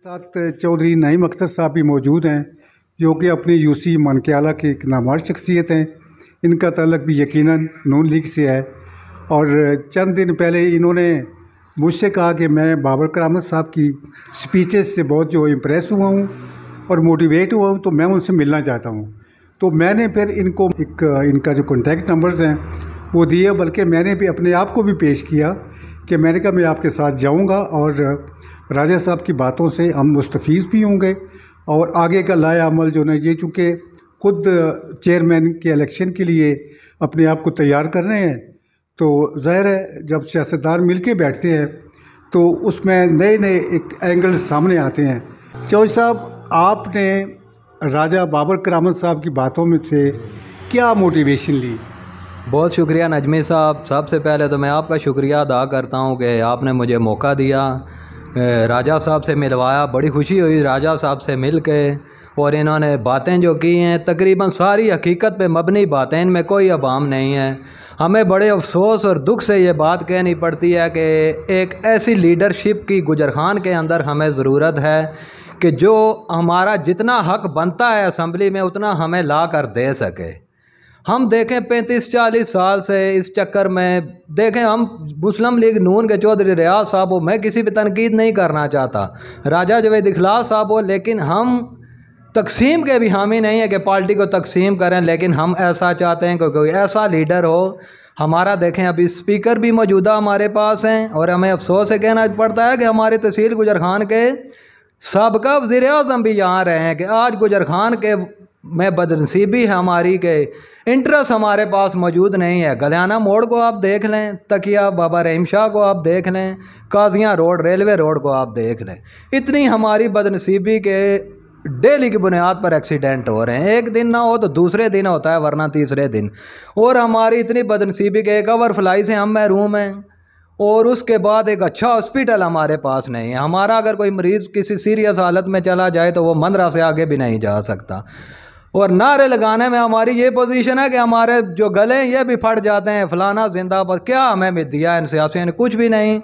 साथ चौधरी नईम अख्तर साहब भी मौजूद हैं, जो कि अपनी यूसी मानकियाला की एक नामवर शख्सियत हैं। इनका ताल्लुक भी यकीनन नून लीग से है और चंद दिन पहले इन्होंने मुझसे कहा कि मैं बाबर करामत साहब की स्पीचेस से बहुत जो इम्प्रेस हुआ हूँ और मोटिवेट हुआ हूँ, तो मैं उनसे मिलना चाहता हूँ। तो मैंने फिर इनको इनका जो कॉन्टैक्ट नंबर्स हैं वो दिए, बल्कि मैंने भी अपने आप को भी पेश किया कि मैंने कहा मैं आपके साथ जाऊंगा और राजा साहब की बातों से हम मुस्तफ़ीज़ भी होंगे और आगे का लाया अमल जो ना, ये चूँकि ख़ुद चेयरमैन के इलेक्शन के लिए अपने आप को तैयार कर रहे हैं, तो ज़ाहिर है जब सियासतदान मिल के बैठते हैं तो उसमें नए नए एक एंगल सामने आते हैं। चौधरी साहब, आपने राजा बाबर करामत साहब की बातों में से क्या मोटिवेशन ली? बहुत शुक्रिया नजमी साहब। सबसे पहले तो मैं आपका शुक्रिया अदा करता हूं कि आपने मुझे मौका दिया, राजा साहब से मिलवाया। बड़ी खुशी हुई राजा साहब से मिल के, और इन्होंने बातें जो की हैं तकरीबन सारी हकीकत पे मबनी बातें, इनमें कोई अबाम नहीं है। हमें बड़े अफसोस और दुख से ये बात कहनी पड़ती है कि एक ऐसी लीडरशिप की गुजर खान के अंदर हमें ज़रूरत है कि जो हमारा जितना हक बनता है असम्बली में उतना हमें ला कर दे सके। हम देखें 35-40 साल से इस चक्कर में देखें, हम मुस्लिम लीग नून के चौधरी रियाज साहब हो, मैं किसी पे तनकीद नहीं करना चाहता, राजा जवेद इखलास साहब हो, लेकिन हम तकसीम के भी हामी नहीं है कि पार्टी को तकसीम करें, लेकिन हम ऐसा चाहते हैं कि कोई ऐसा लीडर हो हमारा। देखें अभी स्पीकर भी मौजूदा हमारे पास हैं और हमें अफसोस से कहना पड़ता है कि हमारे तहसील गुजर खान के साबका वज़ीर आज़म भी यहाँ रहे हैं कि आज गुजर खान के में बदनसीबी है हमारी के इंटरेस्ट हमारे पास मौजूद नहीं है। गलियाना मोड़ को आप देख लें, तकिया बाबा रहीम शाह को आप देख लें, काजियाँ रोड, रेलवे रोड को आप देख लें। इतनी हमारी बदनसीबी के डेली की बुनियाद पर एक्सीडेंट हो रहे हैं, एक दिन ना हो तो दूसरे दिन होता है, वरना तीसरे दिन। और हमारी इतनी बदनसीबी के एक ओवर फ्लाई से हम महरूम हैं, और उसके बाद एक अच्छा हॉस्पिटल हमारे पास नहीं है। हमारा अगर कोई मरीज़ किसी सीरियस हालत में चला जाए तो वो मंदरा से आगे भी नहीं जा सकता। और नारे लगाने में हमारी ये पोजीशन है कि हमारे जो गले हैं ये भी फट जाते हैं, फलाना जिंदाबाद। क्या हमें दिया इन सियासियों ने? कुछ भी नहीं।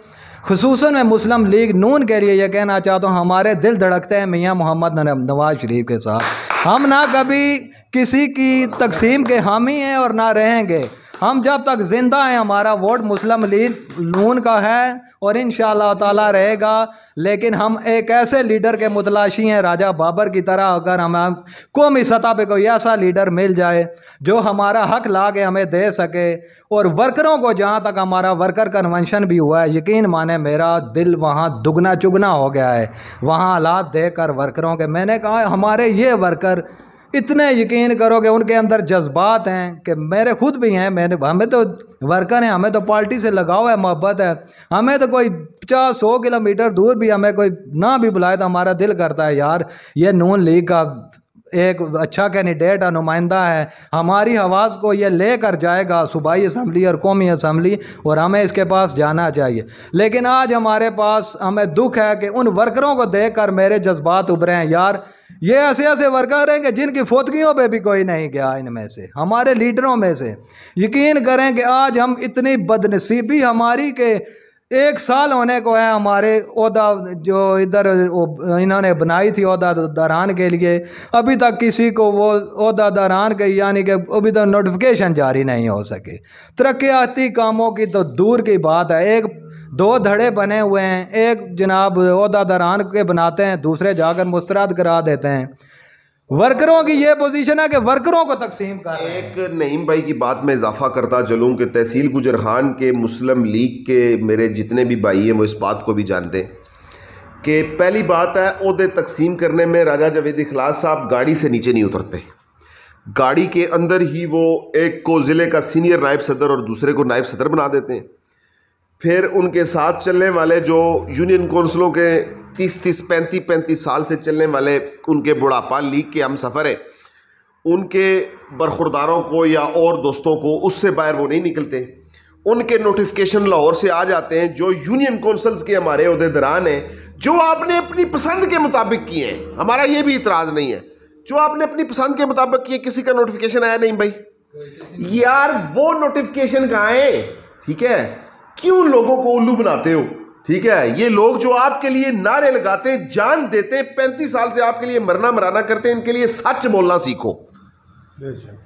खुसूसन मैं मुस्लिम लीग नून के लिए ये कहना चाहता हूँ, हमारे दिल धड़कते हैं मियाँ मोहम्मद नवाज शरीफ के साथ। हम ना कभी किसी की तकसीम के हामी हैं और ना रहेंगे। हम जब तक ज़िंदा हैं हमारा वोट मुस्लिम लीग नून का है और इंशाअल्लाह ताला रहेगा। लेकिन हम एक ऐसे लीडर के मुतलाशी हैं राजा बाबर की तरह। अगर हम कौमी सतह पे कोई ऐसा लीडर मिल जाए जो हमारा हक ला के हमें दे सके, और वर्करों को, जहाँ तक हमारा वर्कर कन्वेंशन भी हुआ है, यकीन माने मेरा दिल वहाँ दुगना चुगना हो गया है वहाँ हालात देख कर वर्करों के। मैंने कहा हमारे ये वर्कर इतने, यकीन करो कि उनके अंदर जज्बात हैं कि मेरे खुद भी हैं। हमें तो वर्कर हैं, हमें तो पार्टी से लगाव है, मोहब्बत है। हमें तो कोई 50-100 किलोमीटर दूर भी हमें कोई ना भी बुलाए तो हमारा दिल करता है यार ये नून लीग का एक अच्छा कैंडिडेट है, नुमाइंदा है, हमारी आवाज़ को ये लेकर जाएगा सूबाई असम्बली और कौमी असम्बली, और हमें इसके पास जाना चाहिए। लेकिन आज हमारे पास, हमें दुख है कि उन वर्करों को देखकर मेरे जज्बात उभरे हैं। यार ये ऐसे ऐसे वर्कर हैं कि जिनकी फोतगियों पे भी कोई नहीं गया इनमें से, हमारे लीडरों में से। यकीन करें कि आज हम इतनी बदनसीबी हमारी के 1 साल होने को है हमारे ओहदा जो इधर इन्होंने बनाई थी ओहदा दरान के लिए, अभी तक किसी को वो ओहदा दरान के यानी कि अभी तक नोटिफिकेशन जारी नहीं हो सके। तरक्याती कामों की तो दूर की बात है, 1-2 धड़े बने हुए हैं, एक जनाब ओहदा दरान के बनाते हैं, दूसरे जाकर मुस्तरद करा देते हैं। वर्करों की ये पोजीशन है कि वर्करों को तकसीम कर। एक नईम भाई की बात में इजाफा करता चलूँ कि तहसील गुजर खान के मुस्लिम लीग के मेरे जितने भी भाई हैं वो इस बात को भी जानते हैं कि पहली बात है, ओहदे तकसीम करने में राजा जवेद इखलास साहब गाड़ी से नीचे नहीं उतरते। गाड़ी के अंदर ही वो एक को ज़िले का सीनियर नायब सदर और दूसरे को नायब सदर बना देते हैं। फिर उनके साथ चलने वाले जो यूनियन कौंसिलों के 30-30, 35-35 साल से चलने वाले उनके बुढ़ापा लीग के हम सफ़र हैं, उनके बरखुरदारों को या और दोस्तों को उससे बाहर वो नहीं निकलते। उनके नोटिफिकेशन लाहौर से आ जाते हैं जो यूनियन कौंसल्स के हमारे अहदेदारान हैं, जो आपने अपनी पसंद के मुताबिक किए हैं। हमारा ये भी इतराज़ नहीं है, जो आपने अपनी पसंद के मुताबिक किए। किसी का नोटिफिकेशन आया नहीं भाई, यार वो नोटिफिकेशन कहाँ है? ठीक है, क्यों लोगों को उल्लू बनाते हो? ठीक है, ये लोग जो आपके लिए नारे लगाते, जान देते, 35 साल से आपके लिए मरना मराना करते, इनके लिए सच बोलना सीखो।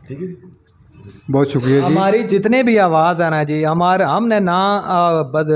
ठीक है, बहुत शुक्रिया जी। हमारी जितने भी आवाज़ है ना जी, हमने ना बस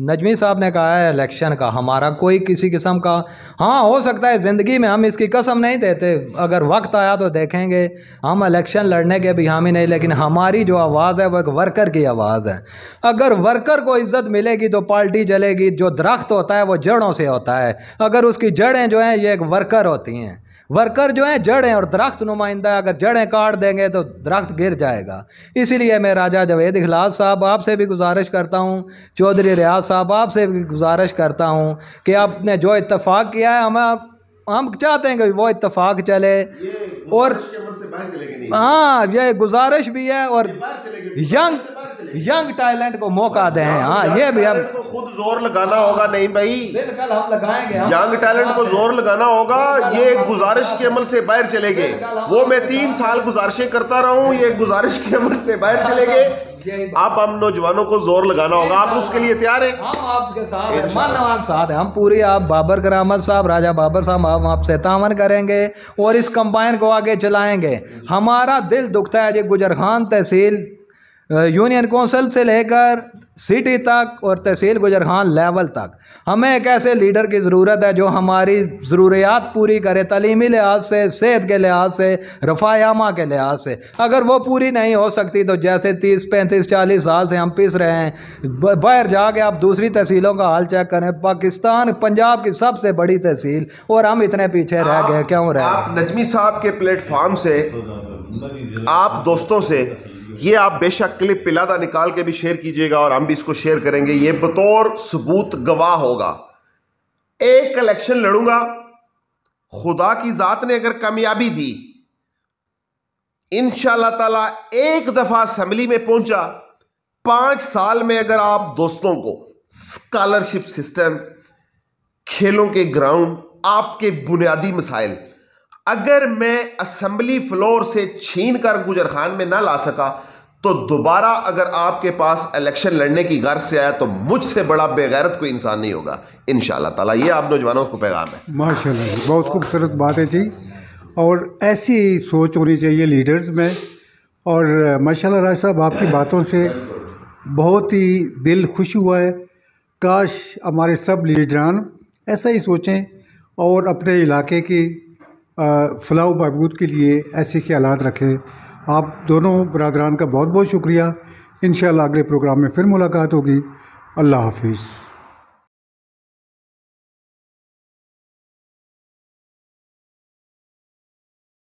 नजमी साहब ने कहा है इलेक्शन का, हमारा कोई किसी किस्म का, हाँ हो सकता है ज़िंदगी में हम इसकी कसम नहीं देते, अगर वक्त आया तो देखेंगे हम इलेक्शन लड़ने के भी हामी नहीं, लेकिन हमारी जो आवाज़ है वो एक वर्कर की आवाज़ है। अगर वर्कर को इज़्ज़त मिलेगी तो पार्टी चलेगी। जो दरख्त होता है वो जड़ों से होता है, अगर उसकी जड़ें जो हैं ये एक वर्कर होती हैं, वर्कर जो है जड़ हैं और दरख्त नुमाइंदा है, अगर जड़ें काट देंगे तो दरख्त गिर जाएगा। इसीलिए मैं राजा जावेद इखलास साहब आपसे भी गुजारिश करता हूँ, चौधरी रियाज साहब आपसे भी गुजारिश करता हूँ कि आपने जो इत्तेफाक किया है हम चाहते हैं कि वो इत्तेफाक चले, और हाँ ये गुजारिश भी है, और यंग टैलेंट को मौका दें। हाँ ये भी हम खुद जोर लगाना होगा। नहीं भाई, बिल्कुल हम लगाएंगे, यंग टैलेंट को जोर लगाना होगा। ये गुजारिश के अमल से बाहर चले गए, वो मैं 3 साल गुजारिशें करता रहा हूँ, ये गुजारिश के अमल से बाहर चले गए। अब हम नौजवानों को जोर लगाना होगा। आप उसके लिए तैयार हैं? हम आपके साथ हैं, मानवान साथ हैं हम पूरी। आप बाबर करामत साहब, राजा बाबर साहब, हम आपसे तामन करेंगे और इस कंबाइन को आगे चलाएंगे। हमारा दिल दुखता है जी, गुजरखान तहसील यूनियन कौंसिल से लेकर सिटी तक और तहसील गुजरखान लेवल तक हमें एक ऐसे लीडर की ज़रूरत है जो हमारी ज़रूरियात पूरी करे, तलीमी लिहाज से, सेहत के लिहाज से, रफ़ायामा के लिहाज से। अगर वो पूरी नहीं हो सकती तो जैसे 30, 35, 40 साल से हम पिस रहे हैं, बाहर जाके आप दूसरी तहसीलों का हाल चेक करें, पाकिस्तान पंजाब की सबसे बड़ी तहसील, और हम इतने पीछे रह गए, क्यों रहे? आप नजमी साहब के प्लेटफॉर्म से, आप दोस्तों से ये आप बेशक क्लिप पिलादा निकाल के भी शेयर कीजिएगा और हम भी इसको शेयर करेंगे। ये बतौर सबूत गवाह होगा। एक इलेक्शन लड़ूंगा, खुदा की जात ने अगर कामयाबी दी, इंशाअल्लाह ताला एक दफा असेंबली में पहुंचा, 5 साल में अगर आप दोस्तों को स्कॉलरशिप सिस्टम, खेलों के ग्राउंड, आपके बुनियादी मसाइल अगर मैं असेंबली फ्लोर से छीन कर गुजरखान में ना ला सका, तो दोबारा अगर आपके पास इलेक्शन लड़ने की गर्ज से आया तो मुझसे बड़ा बेगैरत कोई इंसान नहीं होगा इंशाअल्लाह ताला। ये आप नौजवानों को पैगाम है। माशाल्लाह जी, बहुत खूबसूरत बात है जी, और ऐसी सोच होनी चाहिए लीडर्स में। और माशाल्लाह राज साहब, आपकी बातों से बहुत ही दिल खुश हुआ है। काश हमारे सब लीडरान ऐसा ही सोचें और अपने इलाके की फलाह बहबूद के लिए ऐसे ख्यालात रखें। आप दोनों बरादरान का बहुत बहुत शुक्रिया। इंशाअल्लाह अगले प्रोग्राम में फिर मुलाकात होगी। अल्लाह हाफिज़।